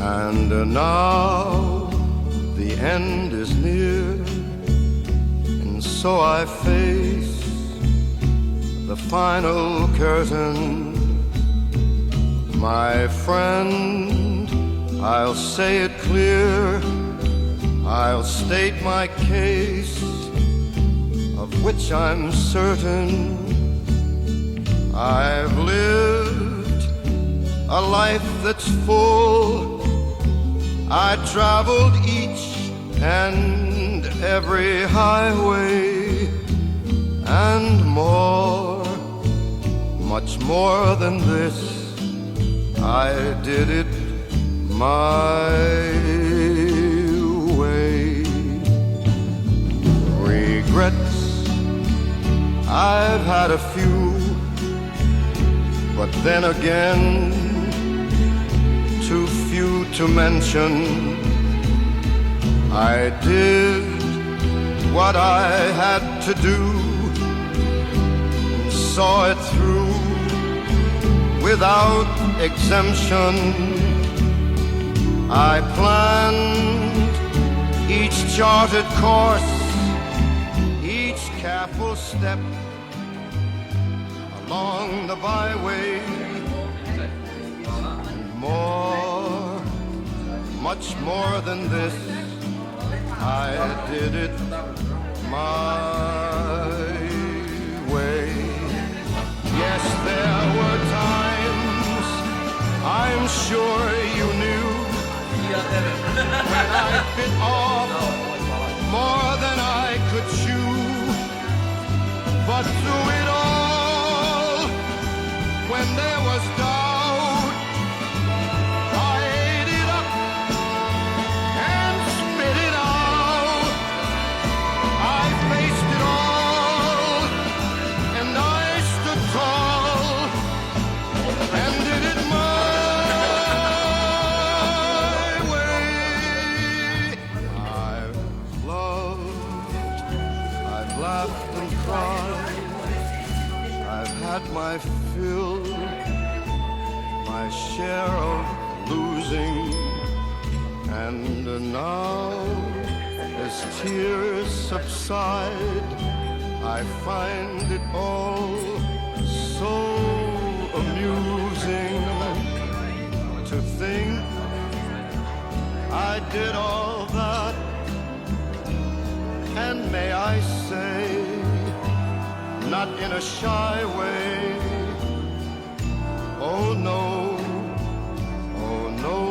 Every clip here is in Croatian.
And now the end is near, and so I face the final curtain. My friend, I'll say it clear, I'll state my case, of which I'm certain. I've lived a life that's full. I traveled each and every highway, and more, much more than this, I did it my way. Regrets, I've had a few, but then again, too few to mention. I did what I had to do, and saw it through without exemption. I planned each charted course, each careful step along the byway, and more, much more than this, I did it my way. Yes, there were times, I'm sure you knew, when I bit off more than I could chew. But through it all, when there was doubt, I ate it up and spit it out. I faced it all, and I stood tall, and did it my way. I've loved, I've laughed and cried, I've had my fill, my share of losing, and now, as tears subside, I find it all so amusing to think I did all that, and may I say, not in a shy way, oh no,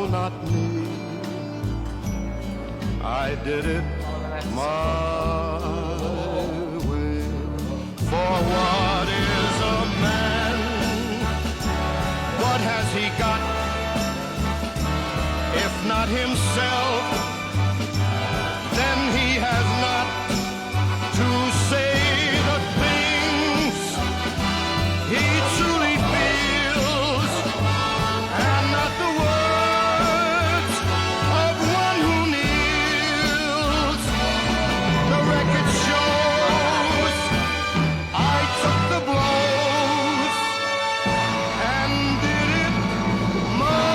not me. I did it my way. For what is a man? What has he got? If not himself, then he has not to say the things he truly feels, and not the words of one who kneels. The record shows I took the blows and did it my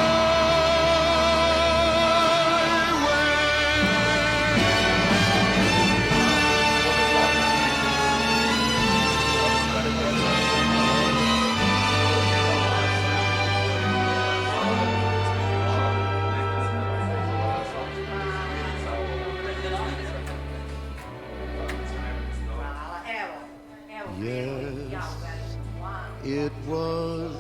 Yes, it was.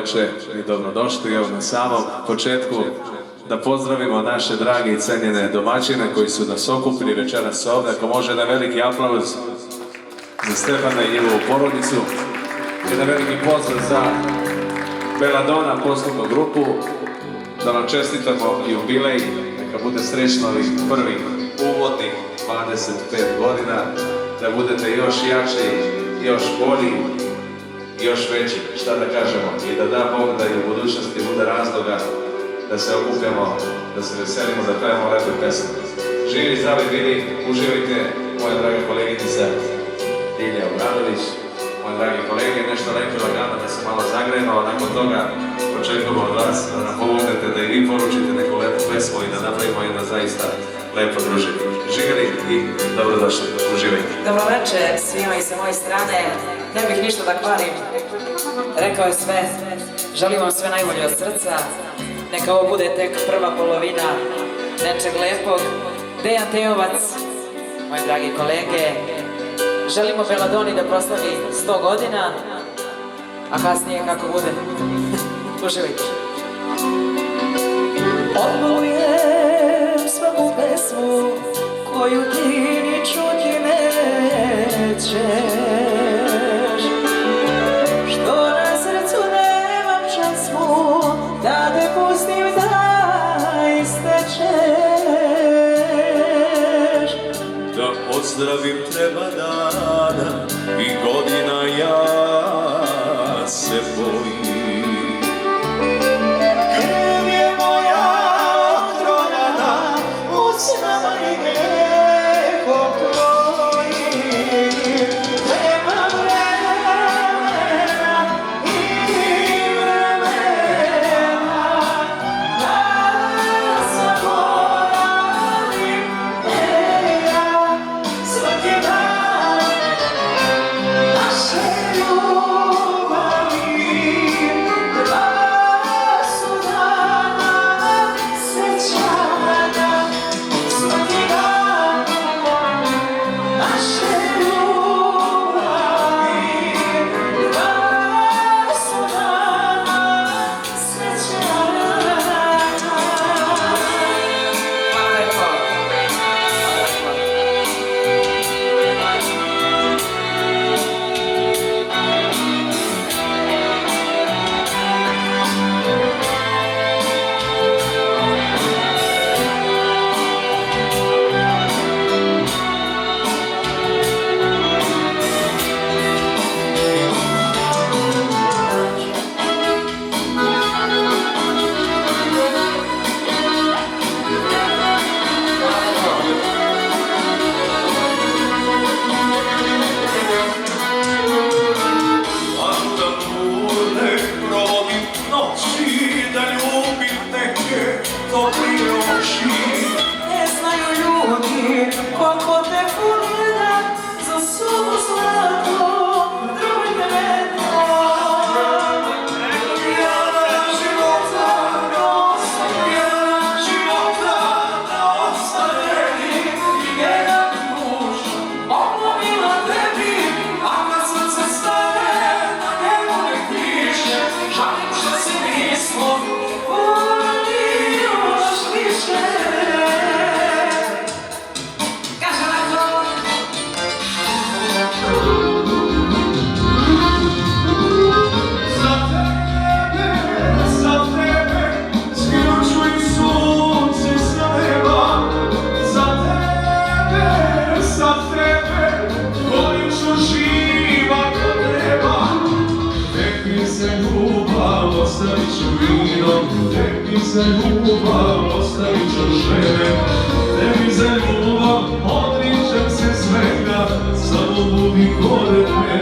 veče i dobrodošli. Evo na samom početku da pozdravimo naše drage i cenjene domaćine koji su nas okupili večeras ovdje. Ako može da veliki aplauz za Stefana i njegovu porodicu i da veliki pozdrav za Belladonna poslovnu grupu, da vam čestitamo jubilej, neka bude srećno ovih prvih uvodnih 25 godina, da budete još jači, još bolji, još veći, šta da kažemo, i da da Bog da i u budućnosti bude razloga da se okupljamo, da se veselimo, da pevamo lepe pesme. Živi, zdravi, bili, uživajte, moja draga koleginica Ilija Obradović, moje dragi kolege, nešto lepo lagano da se malo zagrejemo, a nakon toga očekujemo od vas da nam pomognete da i vi poručite neku lepu pesmu i da napravimo jedno zaista lepo druženje. Živjeli i dobrodošli, uživajte. Dobro večer svima i sa moje strane, ne bih ništa da kvarim, rekao je sve, želim vam sve najbolje od srca, neka ovo bude tek prva polovina nečeg lepog. Dejan Tejovac, moji dragi kolege, želimo Belladoni da proslavi 100 godina, a kasnije kako bude. Uživajte. Odmolujem svaku pesmu koju ti ni čuti nećeš, što na srcu nemam časmu da te pustim da istečeš. Da pozdravim treba dana i godina, ja se bojim. Krv je moja otrovana, usnama i grehom tvojim. Treba vremena i vremena da zaboravim ja svaki dan naše ljubavi. Dva su dana sećanja svaki dan naše ljubavi. Dva su dana sećanja. Hvala lepo. Andalune provodim noći, da ljubim neke toplije oči. Ne znaju ljudi koliko te volim, za sobu zlato, drugi vredno. Jedan života da ostane, jedan života da ostane. Jedan muž oplomila tebi, a kad srce stane, na njemu ne piše. Žalim što se nismo voljeli još više. Kaže neko. Za tebe, skinut ću i sunce sa neba. Za tebe, volim ću živa kod neba. Tebi za ljubav ostavit ću vino, tebi za ljubav ostavit ću žene. Tebi za ljubav odričem se svega, samo budi kod mene.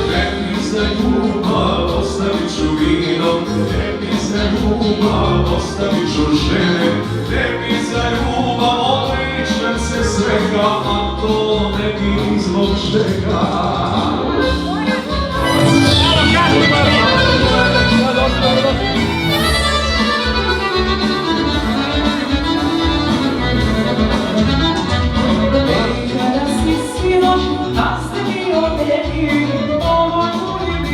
Tebi za ljubav ostavit ću vino, tebi za ljubav ostavit ću žene. Tebi za ljubav odričem se svega, a to ne bi zbog čega. Kada si sinoć, a ste mi odeli, ovo ljudi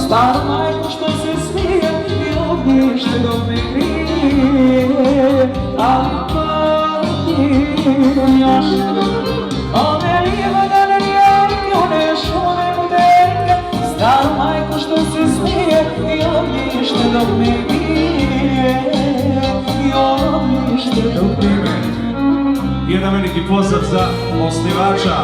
Staru majku što se smije i ognjište dok me krije, ali patim još one livadane rijeke, one šume budenke. Staru majku što se smije i ognjište dok me krije, i ognjište dok me krije. Jedan veliki pozdrav za osnivača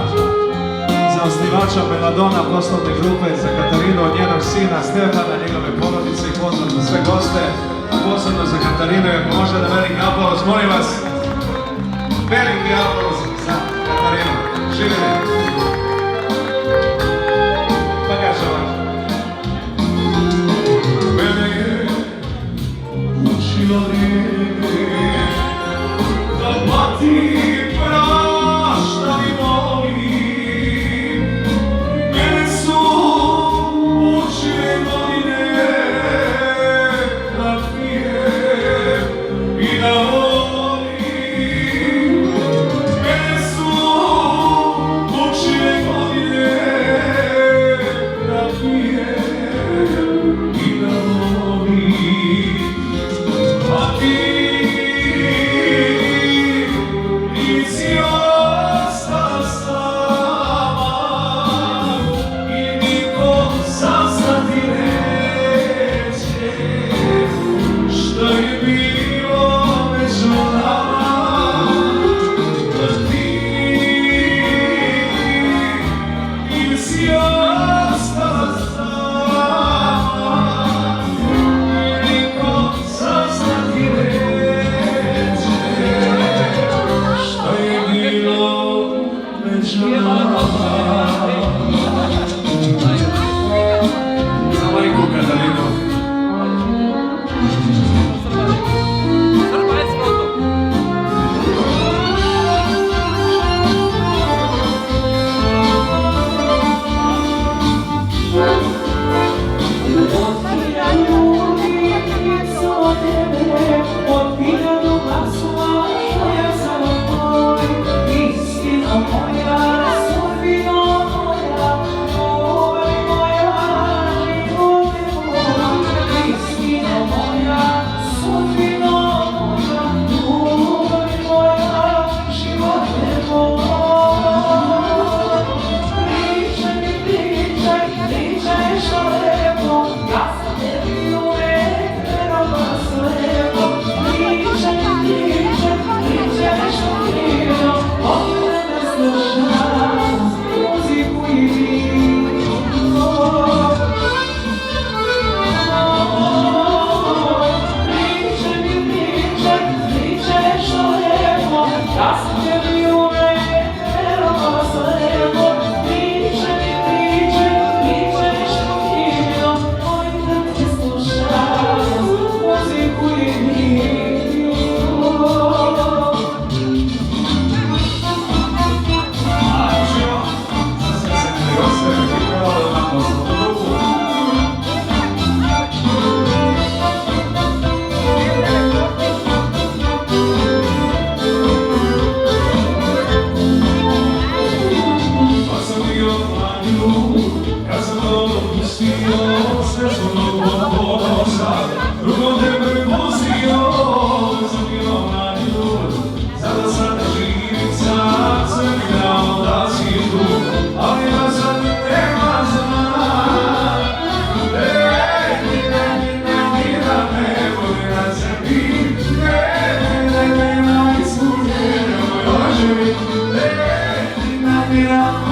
Belladonna poslovne grupe, za Katarinu od njenog sina Stefana, njegove porodice i pozdrav za sve goste, posebno za Katarinu, ako može da veliki aplauz, molim vas, veliki aplauz za Katarinu, živjeli! Pa kaže ovako. Mene je učilo vrijeme da patim, praštam i molim. Mene su učile godine da pijem i da volim. Mene su učile godine da pijem i da volim. A ti nisi ostala sama i niko saznati neće što je bilo među nama. A ti nisi ostala sama i niko saznati neće što je bilo među nama. Za majku Katarinu. Moja,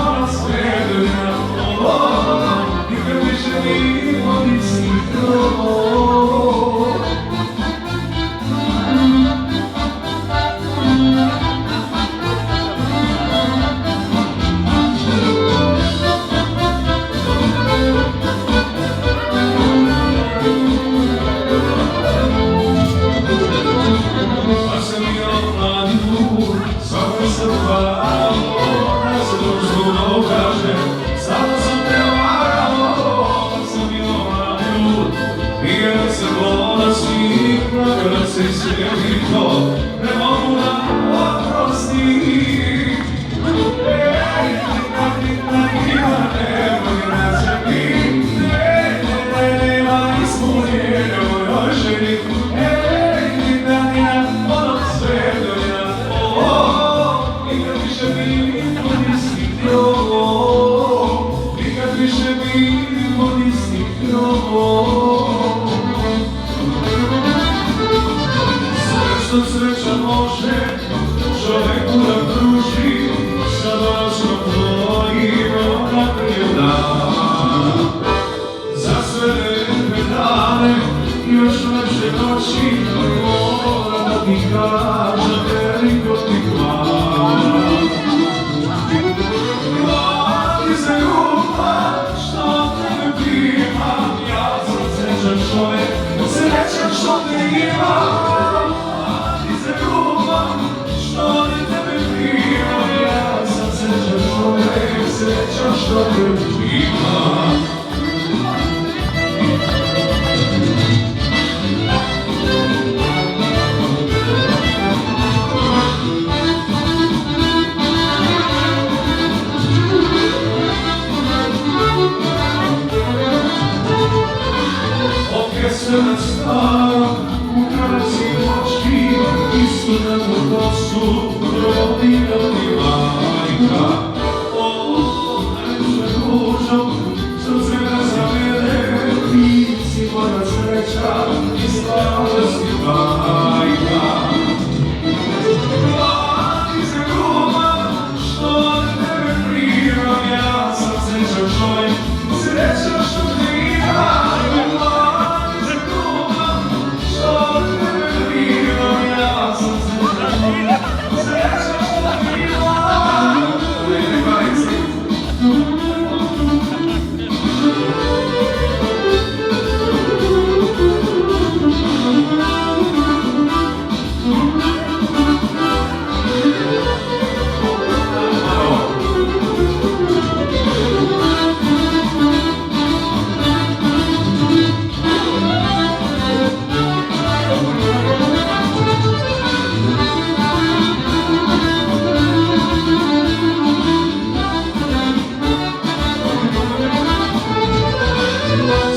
ono sredina, nikad više niko nisi krov. Kada se svijeli to, ne mogu da oprostim. Nemoj na zemlji, nema ispunjenja mojoj želji. Ono sredovina, nikad više niko nisi krov. Nikad više niko nisi krov. Što sreća može čovjeku da pruži, sa dolaskom tvojim napravio dan. Za sve lepe dane i još lepše noći, moram da ti kažem veliko ti hvala. Hvala ti za ljubav što tebe primam, ja sam srećan čovjek, srećan što te imam. Srećan što te imam. Okresena stara, u kraci očki, istodobno kosu, rodina ti majka. Srce me zavede, ti si moja sreća i stvarnosti majka. Hvala ti za ljubav što tebe primam, ja sam srećan čovjek, srećan što te imam. Hvala ti za ljubav što tebe primam, ja sam srećan čovjek, srećan što te imam.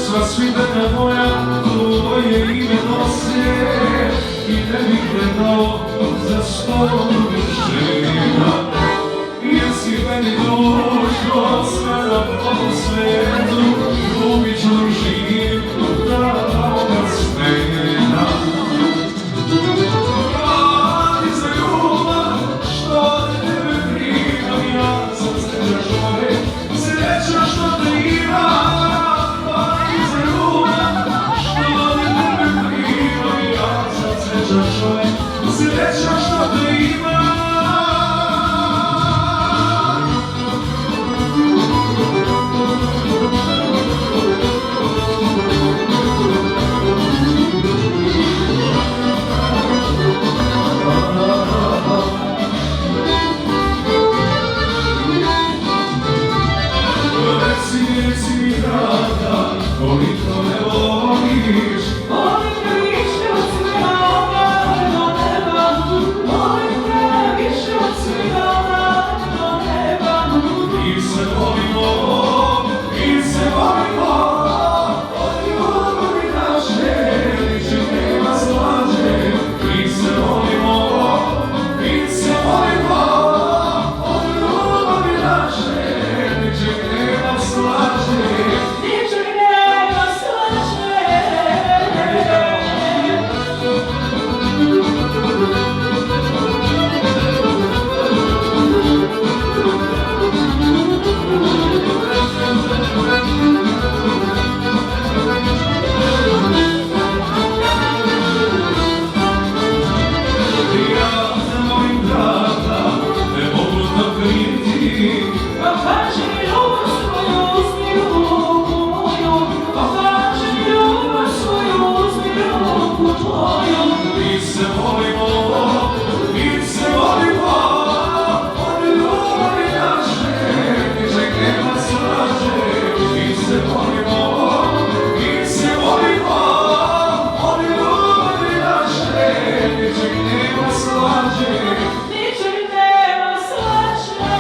Sva svitanja moja tvoje ime nose i ne bih gledao za sto drugih žena. Jer si meni došlo sve na ovom svijetu, ljubit ću živim do ovoga smena. Hvala ti za ljubav što tebe primam, ja sam srećan čovjek, srećan što te imam. Srećan što te imam. Pokaži mi ljubav svoju, uzmi ruku moju. Pokaži mi ljubav svoju, uzmi ruku moju. Mi se volimo, mi se volimo, od ljubavi naše, ničeg nema slađe. Mi se volimo, mi se volimo, od ljubavi naše, ničeg nema slađe. Ničeg nema slađe.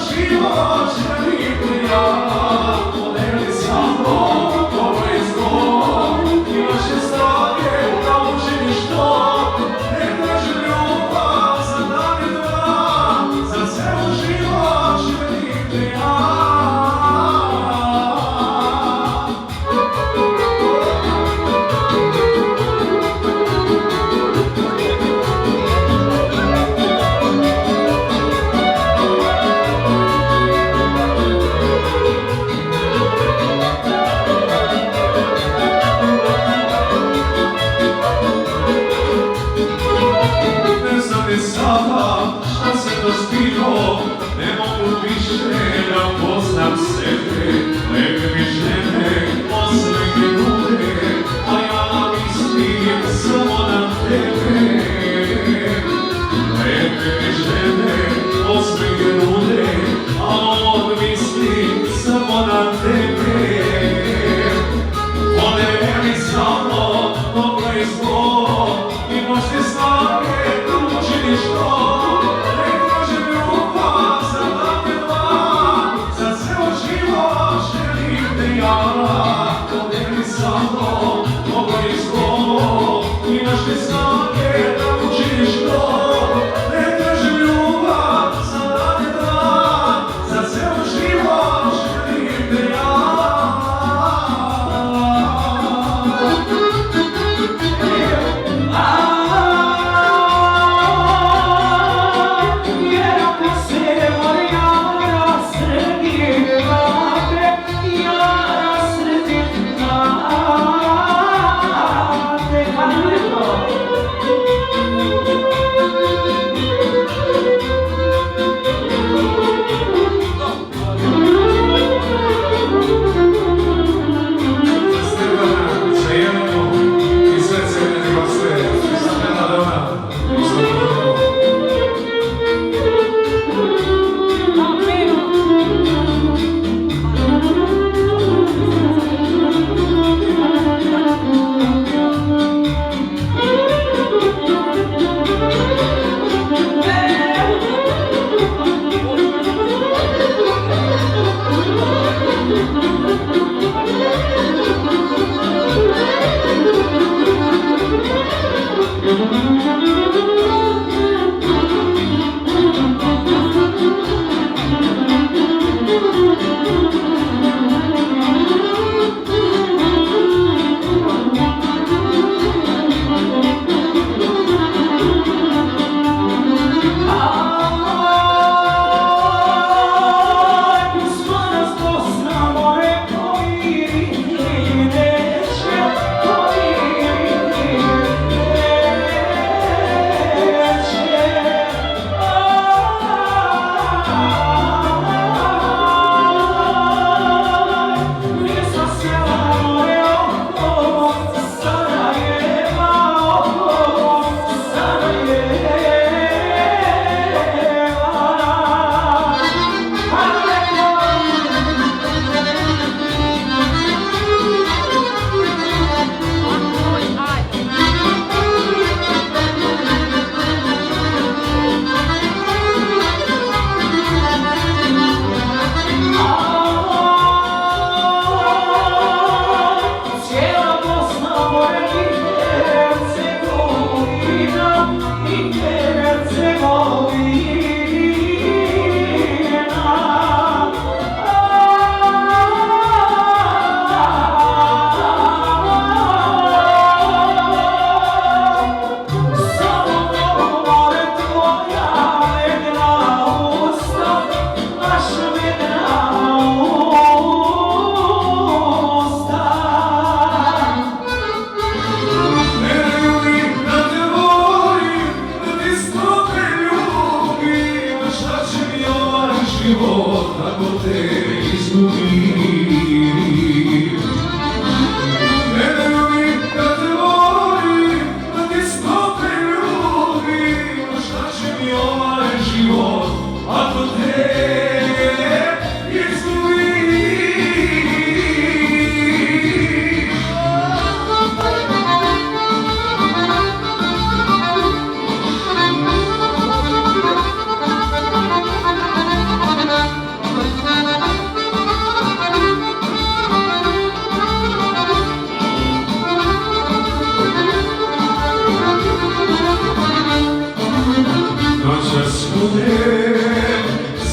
život želim te ja. Podeli samo ovo je zlo i vaše snage da učiniš to. Ne tražim ljubav za dan i dva, za ceo život želim te ja. Sada, šta se to zbilo, ne mogu više da upoznam sebe. Lepe mi žene, osmeh i rude, a ja mislim samo na tebe. Lepe mi žene, osmeh i rude, a on misli samo na tebe. Podeli samo dobro i zlo i možete snage da učiniš to. Ne tražim ljubav za dan i dva, za ceo život želim te ja. Podeli samo dobro i zlo i možete snage da učiniš to. Ne tražim ljubav za dan i dva, za ceo život želim te ja.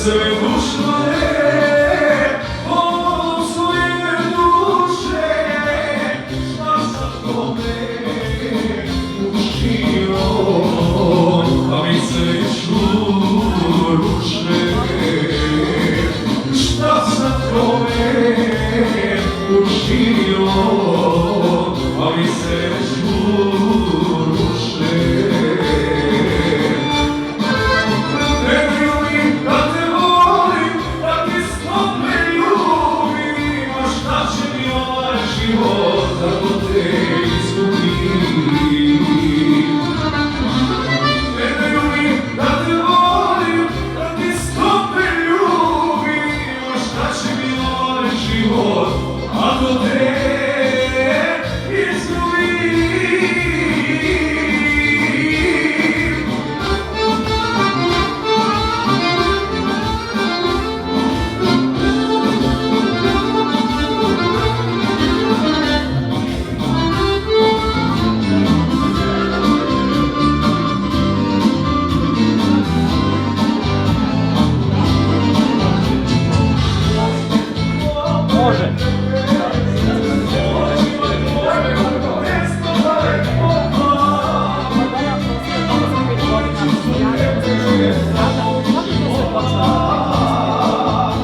sve duše, o svoje duše, šta sam tome učio, pa mi se ruše. Šta sam tome učio, pa mi se ruše. Ne ljubim da te volim, da ti stope ljubim, a šta će mi ovaj život ako te izgubim? Ne ljubim da te volim, da ti stope ljubim, a šta će mi ovaj život ako te izgubim? Može.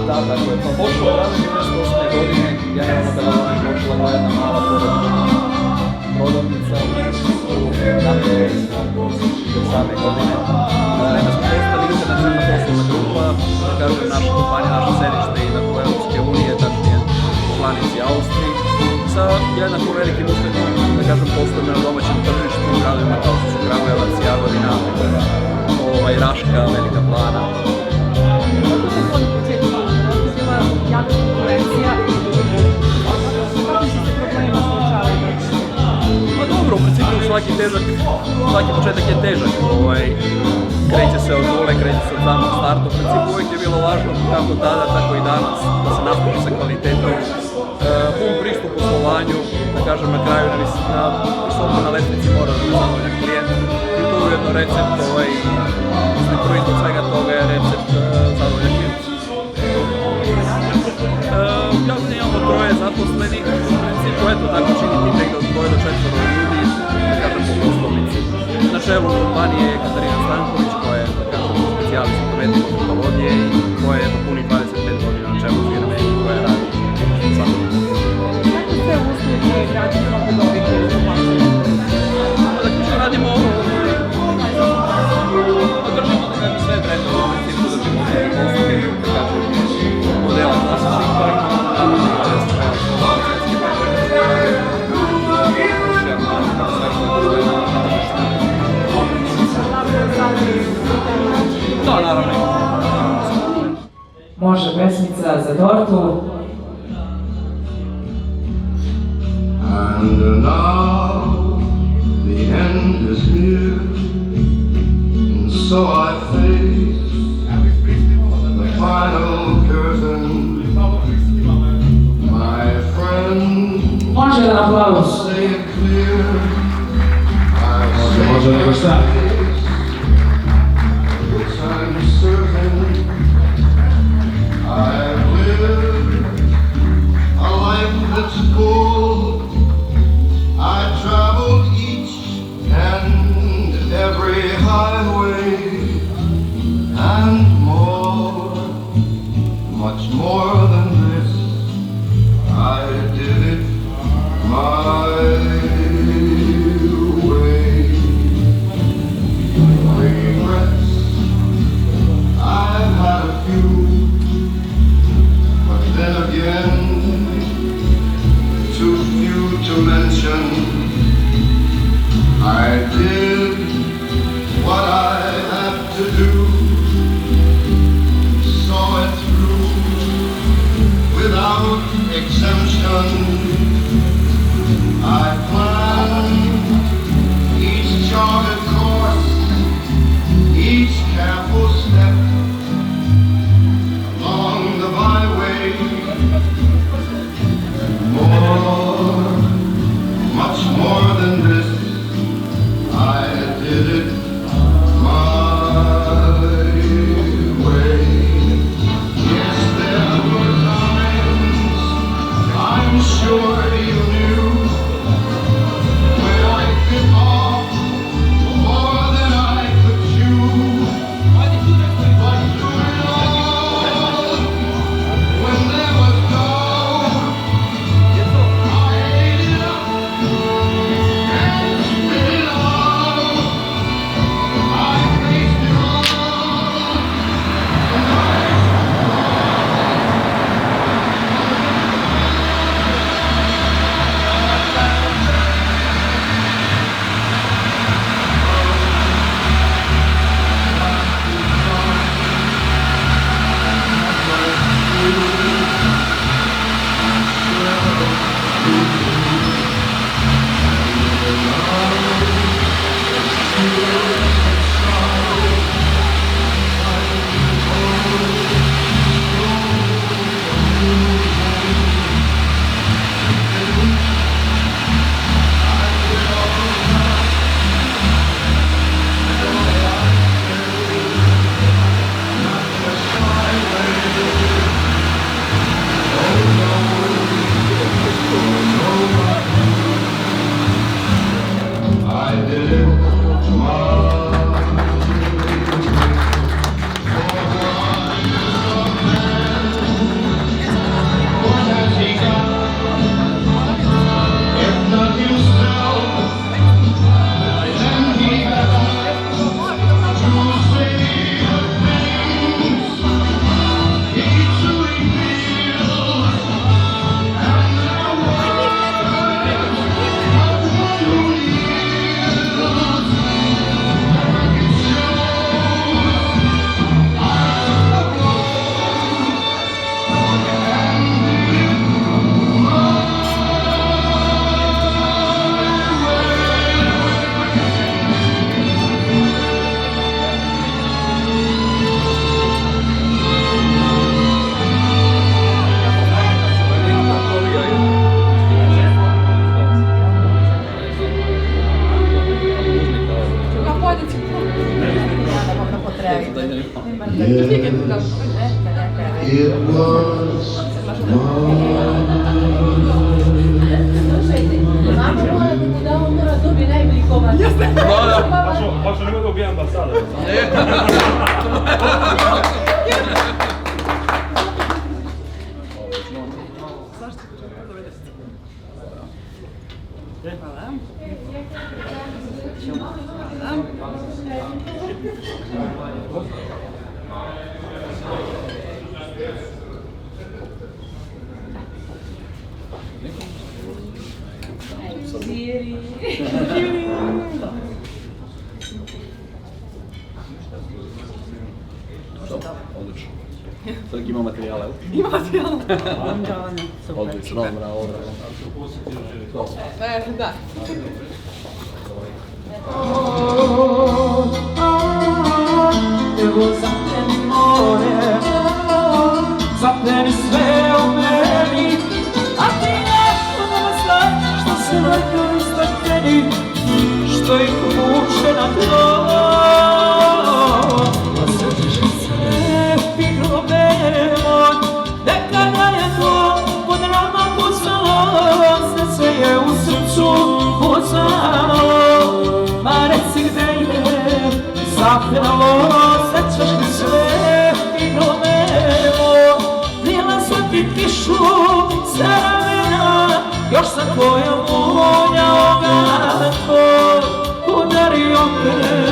Da, tako je. Pa počelo je raditi 1998. godine, generalno kada je počela moja jedna mala prodavnica u Napoli do same godine. Na vreme smo postali internacionalna poslovna grupa, da kažem naša kompanija, naše sedište i u Evropske unije, tačnije članici Austriji, sa jednako velikim uspehom, da kažem, postojimo na domaćem tržištu u gradovima kao što su Kragujevac, Jagodina, Raška, Velika Plana. Jaka konkurencija, kakvi su se problema suočavali? Pa dobro, u principu svaki početak je težak. Kreće se od nule, kreće se od samog starta. U principu uvijek je bilo važno kako tada, tako i danas da se nastavi sa kvalitetom, pun pristup poslovanju, da kažem na kraju visoko na lestvici mora da bude zadovoljan klijent. I to je ujedno recept, proizvod svega toga je recept zadovoljan klijent. Jako da imamo troje zaposlenih, u principu eto tako čini tim negdje od 2 do 4 ljudi, da kažem po poslovnici. Na čelu kompanije je Katarina Stanković koja je, da kažem, specijalist umetnika fotologije i koja je puni 25 godina na čelu firme i koja radi sada. Kako sve usluge građani mogu dobiti u plaćanju? Dakle, što radimo držimo, da kažem, sve trendove, u principu držimo sve usluge, da kažem, modela klasičnih parkova, da, naravno. Može pesmica za tortu. And now the end is near, and so I face the final curtain. My friend, Može jedan aplauz. say it clear. I Može nego šta? I'm certain I've lived a life that's full. I traveled each and every highway and more, much more than this. I did it my way. It was Baš nemoj da ubijam da sada. Odlično. Sad ima materijala, Ima materijala. odlično, bravo, bravo. Da. Evo zapljeni more, zapljeni sve u meni, a ti nešto da me znaš što se vrtaju stakljeni, što ih vuče na dno. A srce slepi grobe moj, nekada je to pod nama pucalo, srce je u srcu pucalo, ma reci gde je zapljalo, sećaš mi sve figuromemo, lila sam ti kišu sa ramena, još sam tvoja volja ogatko, udario me